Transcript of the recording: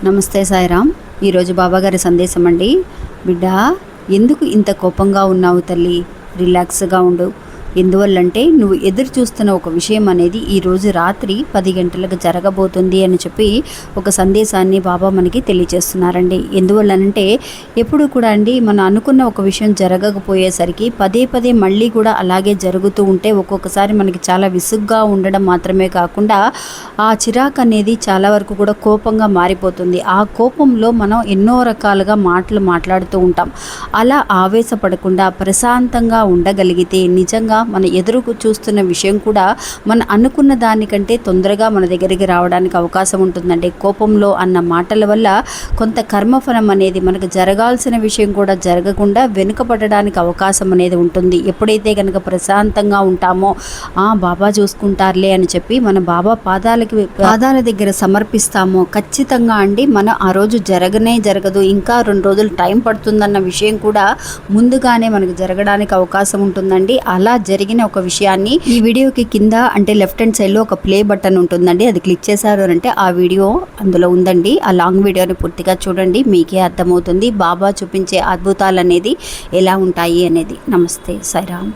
నమస్తే సాయిరామ్. ఈరోజు బాబాగారి సందేశం అండి. బిడ్డ, ఎందుకు ఇంత కోపంగా ఉన్నావు తల్లి? రిలాక్స్గా ఉండు. ఎందువల్లంటే నువ్వు ఎదురు చూస్తున్న ఒక విషయం అనేది ఈరోజు రాత్రి 10 గంటలకు జరగబోతుంది అని చెప్పి ఒక సందేశాన్ని బాబా మనకి తెలియజేస్తున్నారండి. ఎందువల్లనంటే ఎప్పుడు కూడా అండి మనం అనుకున్న ఒక విషయం జరగకపోయేసరికి పదే పదే మళ్ళీ కూడా అలాగే జరుగుతూ ఉంటే ఒక్కొక్కసారి మనకి చాలా విసుగ్గా ఉండడం మాత్రమే కాకుండా ఆ చిరాకు అనేది చాలా వరకు కూడా కోపంగా మారిపోతుంది. ఆ కోపంలో మనం ఎన్నో రకాలుగా మాటలు మాట్లాడుతూ ఉంటాం. అలా ఆవేశపడకుండా ప్రశాంతంగా ఉండగలిగితే నిజంగా మన ఎదురుకు చూస్తున్న విషయం కూడా మనం అనుకున్న దానికంటే తొందరగా మన దగ్గరికి రావడానికి అవకాశం ఉంటుందండి. కోపంలో అన్న మాటల వల్ల కొంత కర్మఫలం అనేది మనకు జరగాల్సిన విషయం కూడా జరగకుండా వెనుకబడడానికి అవకాశం అనేది ఉంటుంది. ఎప్పుడైతే కనుక ప్రశాంతంగా ఉంటామో బాబా చూసుకుంటారులే అని చెప్పి మన బాబా పాదాల దగ్గర సమర్పిస్తామో ఖచ్చితంగా అండి మనం ఆ రోజు జరగదు, ఇంకా 2 రోజులు టైం పడుతుందన్న విషయం కూడా ముందుగానే మనకు జరగడానికి అవకాశం ఉంటుందండి. అలా జరిగిన ఒక విషయాన్ని ఈ వీడియోకి కింద అంటే లెఫ్ట్ హ్యాండ్ సైడ్లో ఒక ప్లే బటన్ ఉంటుందండి. అది క్లిక్ చేశారు అంటే ఆ వీడియో అందులో ఉందండి. ఆ లాంగ్ వీడియోని పూర్తిగా చూడండి, మీకే అర్థమవుతుంది బాబా చూపించే అద్భుతాలు అనేది ఎలా ఉంటాయి అనేది. నమస్తే సాయిరామ్.